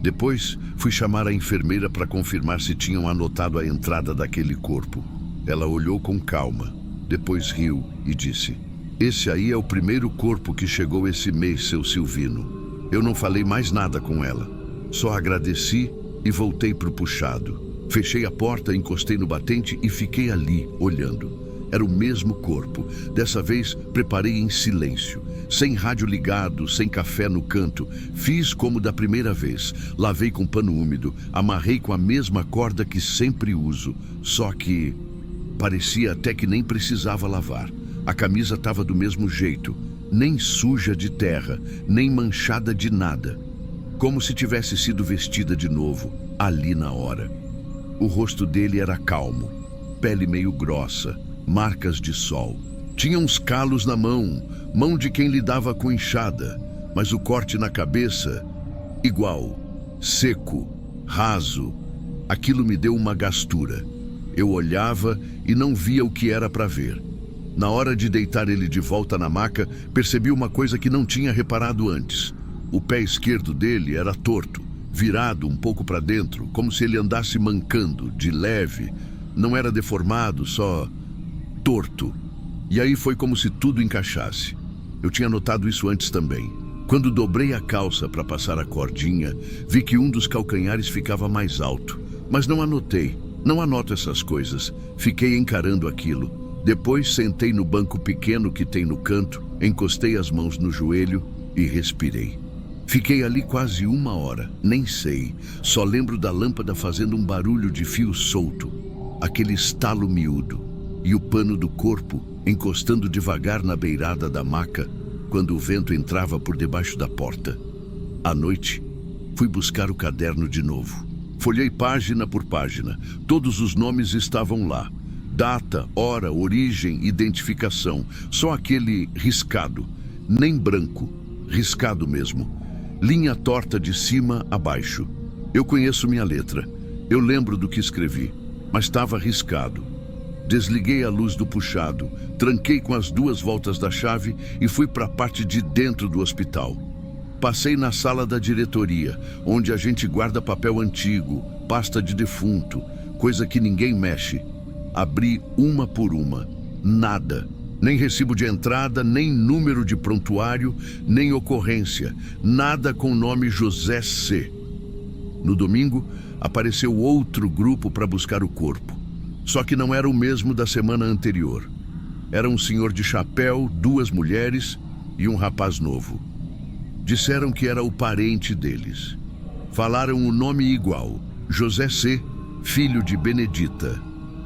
Depois, fui chamar a enfermeira para confirmar se tinham anotado a entrada daquele corpo. Ela olhou com calma, depois riu e disse: "Esse aí é o primeiro corpo que chegou esse mês, seu Silvino." Eu não falei mais nada com ela. Só agradeci e voltei para o puxado. Fechei a porta, encostei no batente e fiquei ali, olhando. Era o mesmo corpo. Dessa vez, preparei em silêncio. Sem rádio ligado, sem café no canto. Fiz como da primeira vez. Lavei com pano úmido. Amarrei com a mesma corda que sempre uso. Só que parecia até que nem precisava lavar. A camisa estava do mesmo jeito. Nem suja de terra, nem manchada de nada. Como se tivesse sido vestida de novo, ali na hora. O rosto dele era calmo. Pele meio grossa. Marcas de sol. Tinha uns calos na mão de quem lidava com enxada, mas o corte na cabeça, igual, seco, raso. Aquilo me deu uma gastura. Eu olhava e não via o que era para ver. Na hora de deitar ele de volta na maca, percebi uma coisa que não tinha reparado antes. O pé esquerdo dele era torto, virado um pouco para dentro, como se ele andasse mancando, de leve. Não era deformado, só torto. E aí foi como se tudo encaixasse. Eu tinha notado isso antes também. Quando dobrei a calça para passar a cordinha, vi que um dos calcanhares ficava mais alto. Mas não anotei. Não anoto essas coisas. Fiquei encarando aquilo. Depois sentei no banco pequeno que tem no canto, encostei as mãos no joelho e respirei. Fiquei ali quase 1 hora, nem sei. Só lembro da lâmpada fazendo um barulho de fio solto. Aquele estalo miúdo. E o pano do corpo encostando devagar na beirada da maca quando o vento entrava por debaixo da porta. À noite, fui buscar o caderno de novo. Folhei página por página. Todos os nomes estavam lá. Data, hora, origem, identificação. Só aquele riscado. Nem branco. Riscado mesmo. Linha torta de cima a baixo. Eu conheço minha letra. Eu lembro do que escrevi. Mas estava riscado. Desliguei a luz do puxado, tranquei com as 2 voltas da chave e fui para a parte de dentro do hospital. Passei na sala da diretoria, onde a gente guarda papel antigo, pasta de defunto, coisa que ninguém mexe. Abri uma por uma. Nada. Nem recibo de entrada, nem número de prontuário, nem ocorrência. Nada com o nome José C. No domingo, apareceu outro grupo para buscar o corpo. Só que não era o mesmo da semana anterior. Era um senhor de chapéu, 2 mulheres e um rapaz novo. Disseram que era o parente deles. Falaram o nome igual, José C., filho de Benedita.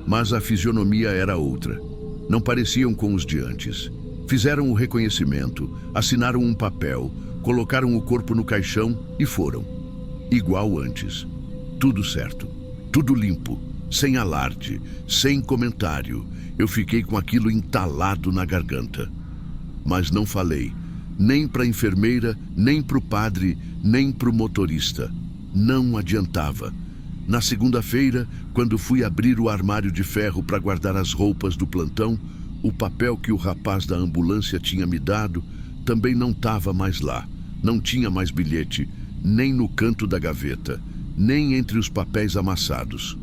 Mas a fisionomia era outra. Não pareciam com os de antes. Fizeram o reconhecimento, assinaram um papel, colocaram o corpo no caixão e foram. Igual antes. Tudo certo. Tudo limpo. Sem alarde. Sem comentário. Eu fiquei com aquilo entalado na garganta. Mas não falei. Nem para a enfermeira, nem para o padre, nem para o motorista. Não adiantava. Na segunda-feira, quando fui abrir o armário de ferro para guardar as roupas do plantão, o papel que o rapaz da ambulância tinha me dado também não estava mais lá. Não tinha mais bilhete, nem no canto da gaveta, nem entre os papéis amassados.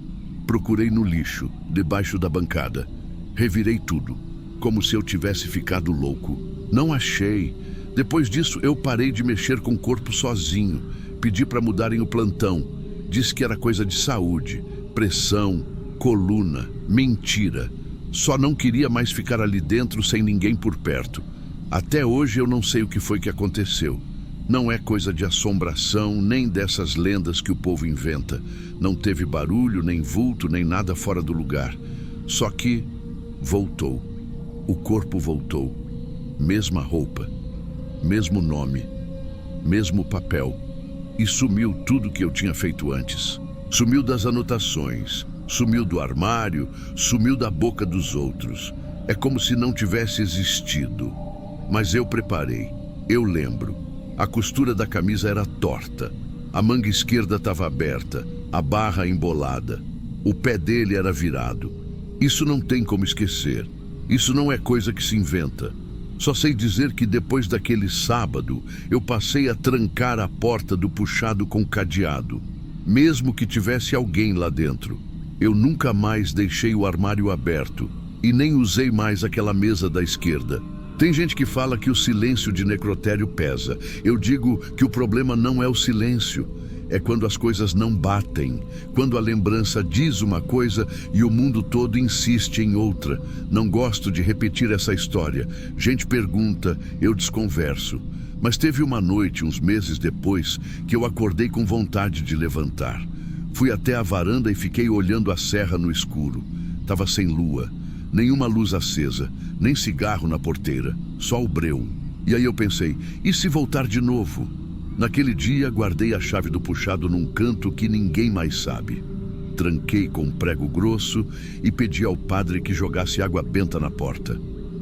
Procurei no lixo, debaixo da bancada. Revirei tudo, como se eu tivesse ficado louco. Não achei. Depois disso, eu parei de mexer com o corpo sozinho. Pedi para mudarem o plantão. Disse que era coisa de saúde, pressão, coluna, mentira. Só não queria mais ficar ali dentro sem ninguém por perto. Até hoje eu não sei o que foi que aconteceu. Não é coisa de assombração, nem dessas lendas que o povo inventa. Não teve barulho, nem vulto, nem nada fora do lugar. Só que voltou. O corpo voltou. Mesma roupa. Mesmo nome, mesmo papel, e sumiu tudo que eu tinha feito antes. Sumiu das anotações, sumiu do armário, sumiu da boca dos outros. É como se não tivesse existido. Mas eu preparei, eu lembro. A costura da camisa era torta, a manga esquerda estava aberta, a barra embolada. O pé dele era virado. Isso não tem como esquecer. Isso não é coisa que se inventa. Só sei dizer que depois daquele sábado, eu passei a trancar a porta do puxado com cadeado. Mesmo que tivesse alguém lá dentro. Eu nunca mais deixei o armário aberto e nem usei mais aquela mesa da esquerda. Tem gente que fala que o silêncio de necrotério pesa. Eu digo que o problema não é o silêncio. É quando as coisas não batem, quando a lembrança diz uma coisa e o mundo todo insiste em outra. Não gosto de repetir essa história. Gente pergunta, eu desconverso. Mas teve uma noite, uns meses depois, que eu acordei com vontade de levantar. Fui até a varanda e fiquei olhando a serra no escuro. Tava sem lua, nenhuma luz acesa, nem cigarro na porteira, só o breu. E aí eu pensei, e se voltar de novo? Naquele dia, guardei a chave do puxado num canto que ninguém mais sabe. Tranquei com um prego grosso e pedi ao padre que jogasse água benta na porta.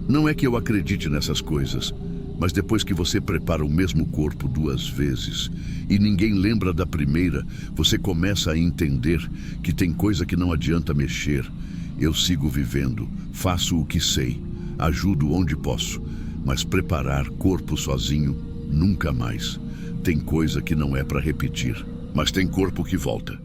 Não é que eu acredite nessas coisas, mas depois que você prepara o mesmo corpo 2 vezes e ninguém lembra da primeira, você começa a entender que tem coisa que não adianta mexer. Eu sigo vivendo, faço o que sei, ajudo onde posso, mas preparar corpo sozinho, nunca mais. Tem coisa que não é para repetir, mas tem corpo que volta.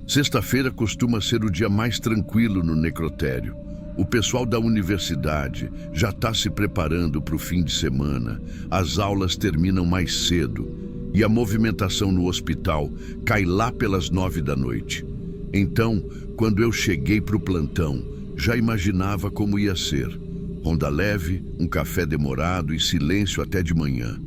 Sexta-feira costuma ser o dia mais tranquilo no necrotério. O pessoal da universidade já está se preparando para o fim de semana. As aulas terminam mais cedo e a movimentação no hospital cai lá pelas 9 da noite. Então, quando eu cheguei para o plantão, já imaginava como ia ser. Ronda leve, um café demorado e silêncio até de manhã.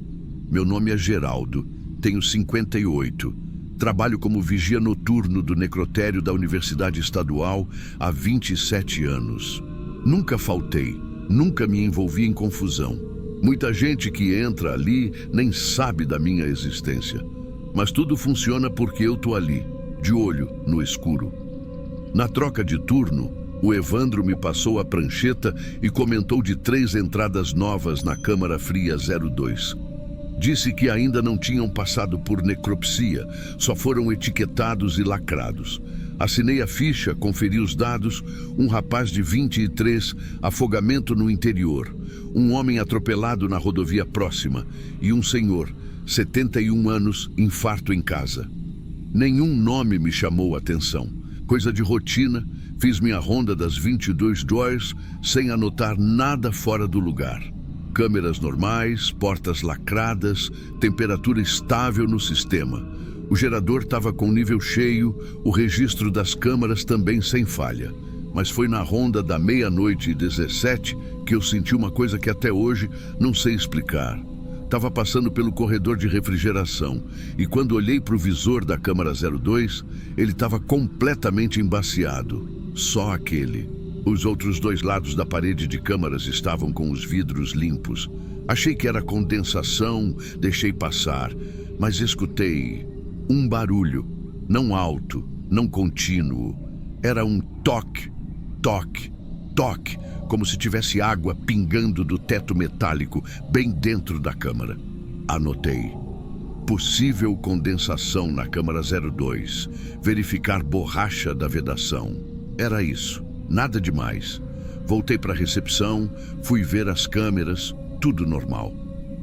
Meu nome é Geraldo, tenho 58. Trabalho como vigia noturno do necrotério da Universidade Estadual há 27 anos. Nunca faltei, nunca me envolvi em confusão. Muita gente que entra ali nem sabe da minha existência. Mas tudo funciona porque eu tô ali, de olho no escuro. Na troca de turno, o Evandro me passou a prancheta e comentou de 3 entradas novas na Câmara Fria 02. Disse que ainda não tinham passado por necropsia, só foram etiquetados e lacrados. Assinei a ficha, conferi os dados, um rapaz de 23, afogamento no interior, um homem atropelado na rodovia próxima e um senhor, 71 anos, infarto em casa. Nenhum nome me chamou a atenção. Coisa de rotina, fiz minha ronda das 22 doors sem anotar nada fora do lugar. Câmeras normais, portas lacradas, temperatura estável no sistema. O gerador estava com nível cheio, o registro das câmaras também sem falha. Mas foi na ronda da 00:17 que eu senti uma coisa que até hoje não sei explicar. Estava passando pelo corredor de refrigeração e quando olhei para o visor da câmara 02, ele estava completamente embaciado. Só aquele. Os outros dois lados da parede de câmaras estavam com os vidros limpos. Achei que era condensação, deixei passar, mas escutei um barulho, não alto, não contínuo. Era um toque, toque, toque, como se tivesse água pingando do teto metálico bem dentro da câmara. Anotei. Possível condensação na câmara 02. Verificar borracha da vedação. Era isso, nada demais. Voltei para a recepção, fui ver as câmeras, tudo normal.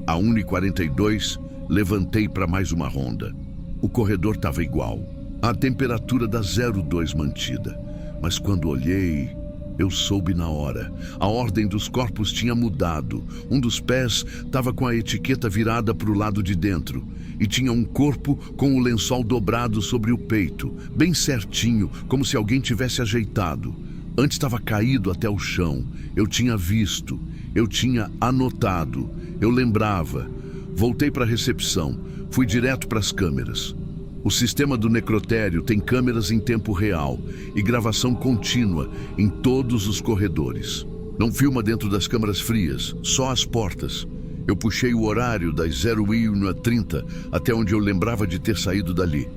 A 1:42, levantei para mais uma ronda. O corredor estava igual, a temperatura da 02 mantida. Mas quando olhei, eu soube na hora. A ordem dos corpos tinha mudado. Um dos pés estava com a etiqueta virada para o lado de dentro. E tinha um corpo com o lençol dobrado sobre o peito, bem certinho, como se alguém tivesse ajeitado. Antes estava caído até o chão. Eu tinha visto, eu tinha anotado, eu lembrava. Voltei para a recepção, fui direto para as câmeras. O sistema do necrotério tem câmeras em tempo real e gravação contínua em todos os corredores. Não filma dentro das câmaras frias, só as portas. Eu puxei o horário das 01:30 até onde eu lembrava de ter saído dali.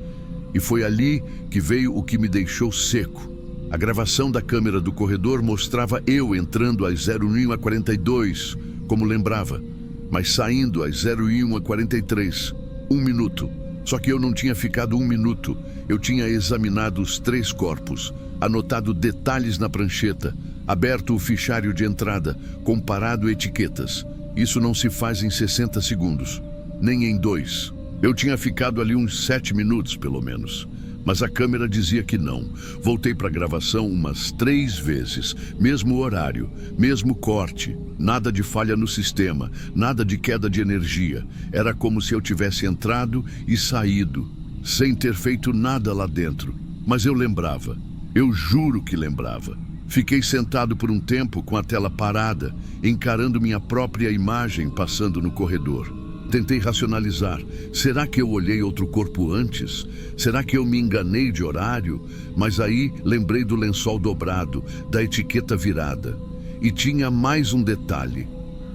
E foi ali que veio o que me deixou seco. A gravação da câmera do corredor mostrava eu entrando às 01:42, como lembrava, mas saindo às 01:43, 1 minuto. Só que eu não tinha ficado 1 minuto. Eu tinha examinado os 3 corpos, anotado detalhes na prancheta, aberto o fichário de entrada, comparado etiquetas. Isso não se faz em 60 segundos, nem em 2. Eu tinha ficado ali uns 7 minutos, pelo menos. Mas a câmera dizia que não. Voltei para a gravação umas 3 vezes. Mesmo horário, mesmo corte. Nada de falha no sistema, nada de queda de energia. Era como se eu tivesse entrado e saído, sem ter feito nada lá dentro. Mas eu lembrava. Eu juro que lembrava. Fiquei sentado por um tempo com a tela parada, encarando minha própria imagem passando no corredor. Tentei racionalizar. Será que eu olhei outro corpo antes? Será que eu me enganei de horário? Mas aí lembrei do lençol dobrado, da etiqueta virada. E tinha mais um detalhe.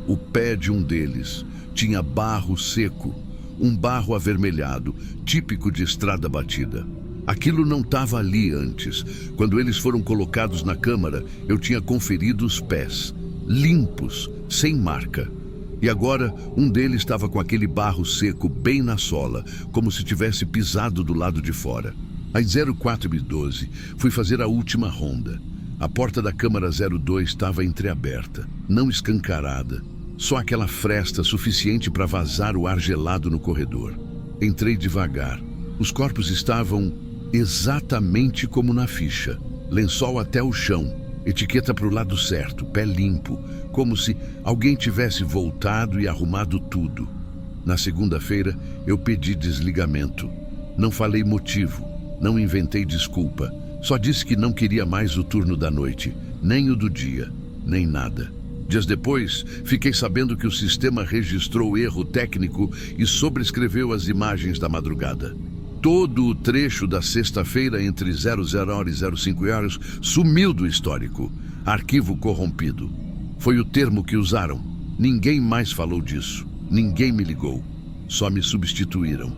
O pé de um deles tinha barro seco, um barro avermelhado, típico de estrada batida. Aquilo não estava ali antes. Quando eles foram colocados na câmara, eu tinha conferido os pés, limpos, sem marca. E agora, um deles estava com aquele barro seco bem na sola, como se tivesse pisado do lado de fora. Às 04:12, fui fazer a última ronda. A porta da câmara 02 estava entreaberta, não escancarada. Só aquela fresta suficiente para vazar o ar gelado no corredor. Entrei devagar. Os corpos estavam exatamente como na ficha. Lençol até o chão, etiqueta para o lado certo, pé limpo, como se alguém tivesse voltado e arrumado tudo. Na segunda-feira, eu pedi desligamento. Não falei motivo, não inventei desculpa. Só disse que não queria mais o turno da noite, nem o do dia, nem nada. Dias depois, fiquei sabendo que o sistema registrou erro técnico e sobrescreveu as imagens da madrugada. Todo o trecho da sexta-feira entre 00 e 05 horas sumiu do histórico. Arquivo corrompido. Foi o termo que usaram. Ninguém mais falou disso. Ninguém me ligou. Só me substituíram.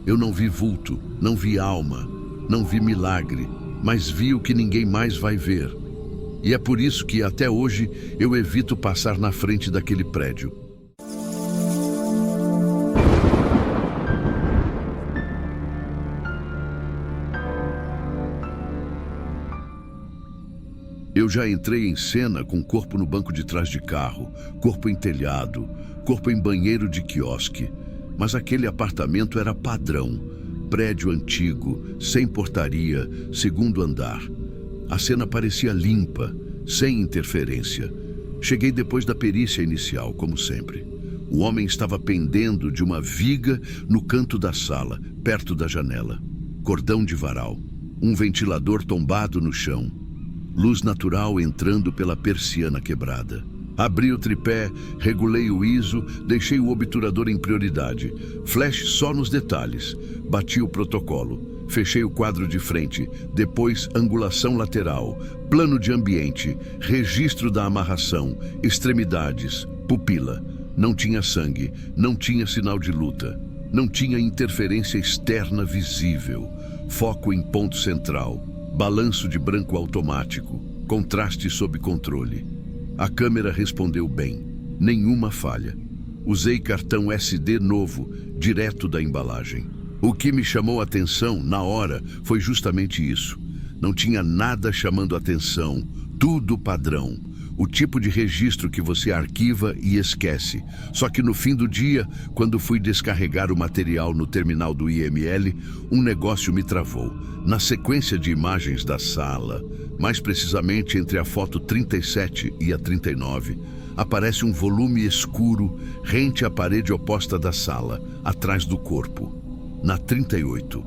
Eu não vi vulto, não vi alma, não vi milagre, mas vi o que ninguém mais vai ver. E é por isso que até hoje eu evito passar na frente daquele prédio. Eu já entrei em cena com corpo no banco de trás de carro, corpo em telhado, corpo em banheiro de quiosque. Mas aquele apartamento era padrão. Prédio antigo, sem portaria, segundo andar. A cena parecia limpa, sem interferência. Cheguei depois da perícia inicial, como sempre. O homem estava pendendo de uma viga no canto da sala, perto da janela. Cordão de varal. Um ventilador tombado no chão. Luz natural entrando pela persiana quebrada. Abri o tripé, regulei o ISO, deixei o obturador em prioridade. Flash só nos detalhes. Bati o protocolo. Fechei o quadro de frente. Depois, angulação lateral. Plano de ambiente. Registro da amarração. Extremidades. Pupila. Não tinha sangue. Não tinha sinal de luta. Não tinha interferência externa visível. Foco em ponto central. Balanço de branco automático. Contraste sob controle. A câmera respondeu bem. Nenhuma falha. Usei cartão SD novo, direto da embalagem. O que me chamou a atenção, na hora, foi justamente isso. Não tinha nada chamando atenção. Tudo padrão. O tipo de registro que você arquiva e esquece. Só que no fim do dia, quando fui descarregar o material no terminal do IML, um negócio me travou. Na sequência de imagens da sala, mais precisamente entre a foto 37 e a 39, aparece um volume escuro rente à parede oposta da sala, atrás do corpo. Na 38,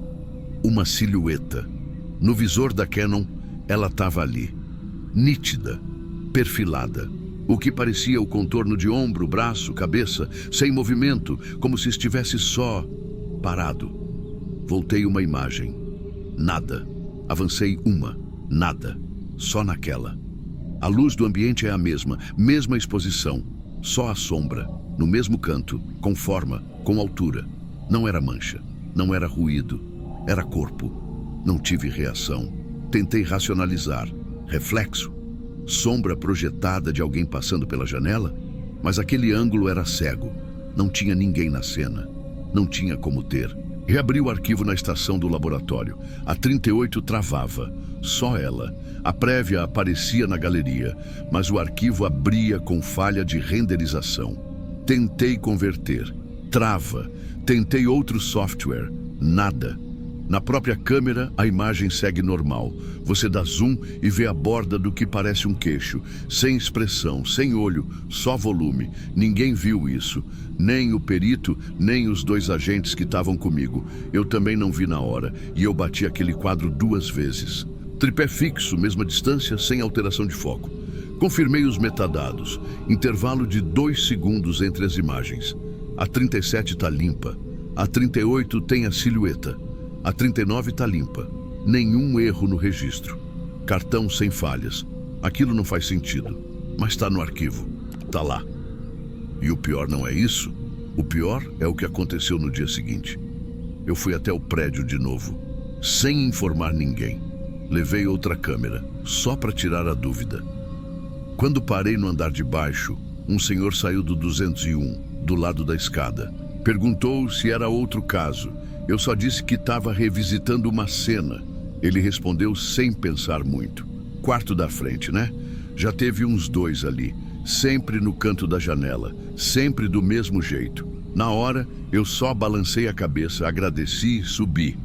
uma silhueta. No visor da Canon, ela estava ali, nítida, perfilada. O que parecia o contorno de ombro, braço, cabeça, sem movimento, como se estivesse só, parado. Voltei uma imagem. Nada. Avancei uma. Nada. Só naquela. A luz do ambiente é a mesma exposição. Só a sombra, no mesmo canto, com forma, com altura. Não era mancha. Não era ruído. Era corpo. Não tive reação. Tentei racionalizar. Reflexo. Sombra projetada de alguém passando pela janela? Mas aquele ângulo era cego. Não tinha ninguém na cena. Não tinha como ter. Reabri o arquivo na estação do laboratório. A 38 travava. Só ela. A prévia aparecia na galeria, mas o arquivo abria com falha de renderização. Tentei converter. Trava. Tentei outro software. Nada. Na própria câmera, a imagem segue normal. Você dá zoom e vê a borda do que parece um queixo. Sem expressão, sem olho, só volume. Ninguém viu isso. Nem o perito, nem os dois agentes que estavam comigo. Eu também não vi na hora. E eu bati aquele quadro 2 vezes. Tripé fixo, mesma distância, sem alteração de foco. Confirmei os metadados. Intervalo de 2 segundos entre as imagens. A 37 está limpa. A 38 tem a silhueta. A 39 está limpa. Nenhum erro no registro. Cartão sem falhas. Aquilo não faz sentido. Mas está no arquivo. Está lá. E o pior não é isso. O pior é o que aconteceu no dia seguinte. Eu fui até o prédio de novo, sem informar ninguém. Levei outra câmera, só para tirar a dúvida. Quando parei no andar de baixo, um senhor saiu do 201, do lado da escada. Perguntou se era outro caso. Eu só disse que estava revisitando uma cena. Ele respondeu sem pensar muito. Quarto da frente, né? Já teve uns 2 ali. Sempre no canto da janela. Sempre do mesmo jeito. Na hora, eu só balancei a cabeça, agradeci e subi.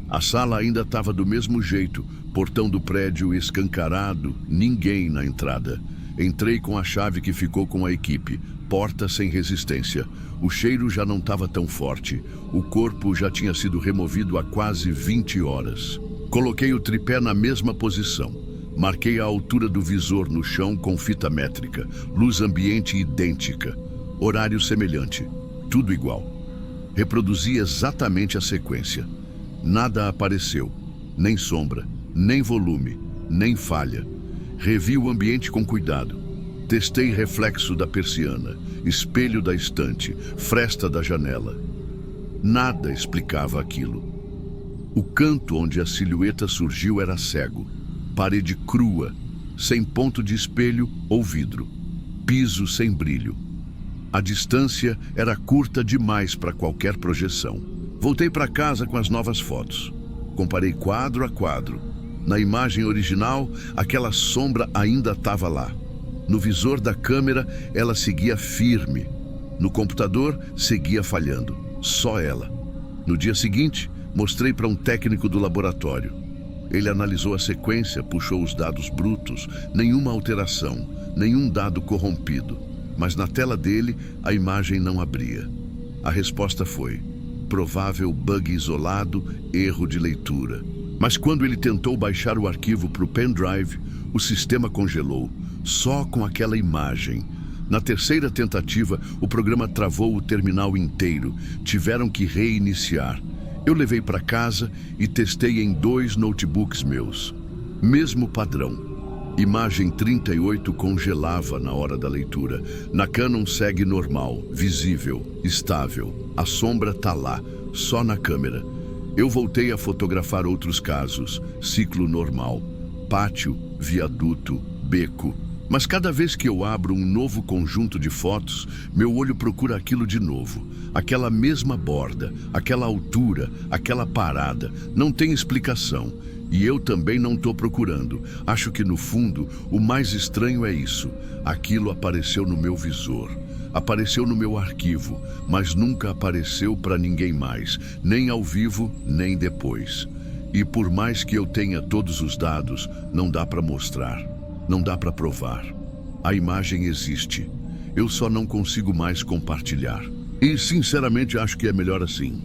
A sala ainda estava do mesmo jeito. Portão do prédio escancarado, ninguém na entrada. Entrei com a chave que ficou com a equipe. Porta sem resistência. O cheiro já não estava tão forte. O corpo já tinha sido removido há quase 20 horas. Coloquei o tripé na mesma posição. Marquei a altura do visor no chão com fita métrica. Luz ambiente idêntica. Horário semelhante. Tudo igual. Reproduzi exatamente a sequência. Nada apareceu. Nem sombra, nem volume, nem falha. Revi o ambiente com cuidado. Testei reflexo da persiana, espelho da estante, fresta da janela. Nada explicava aquilo. O canto onde a silhueta surgiu era cego. Parede crua, sem ponto de espelho ou vidro. Piso sem brilho. A distância era curta demais para qualquer projeção. Voltei para casa com as novas fotos. Comparei quadro a quadro. Na imagem original, aquela sombra ainda estava lá. No visor da câmera, ela seguia firme. No computador, seguia falhando. Só ela. No dia seguinte, mostrei para um técnico do laboratório. Ele analisou a sequência, puxou os dados brutos, nenhuma alteração, nenhum dado corrompido. Mas na tela dele, a imagem não abria. A resposta foi: provável bug isolado, erro de leitura. Mas quando ele tentou baixar o arquivo para o pendrive, o sistema congelou, só com aquela imagem. Na terceira tentativa, o programa travou o terminal inteiro. Tiveram que reiniciar. Eu levei para casa e testei em 2 notebooks meus. Mesmo padrão. Imagem 38 congelava na hora da leitura. Na Canon segue normal, visível, estável. A sombra tá lá, só na câmera. Eu voltei a fotografar outros casos. Ciclo normal. Pátio, viaduto, beco. Mas cada vez que eu abro um novo conjunto de fotos, meu olho procura aquilo de novo. Aquela mesma borda, aquela altura, aquela parada. Não tem explicação. E eu também não estou procurando. Acho que no fundo, o mais estranho é isso. Aquilo apareceu no meu visor. Apareceu no meu arquivo, mas nunca apareceu para ninguém mais. Nem ao vivo, nem depois. E por mais que eu tenha todos os dados, não dá para mostrar. Não dá para provar. A imagem existe. Eu só não consigo mais compartilhar. E sinceramente acho que é melhor assim.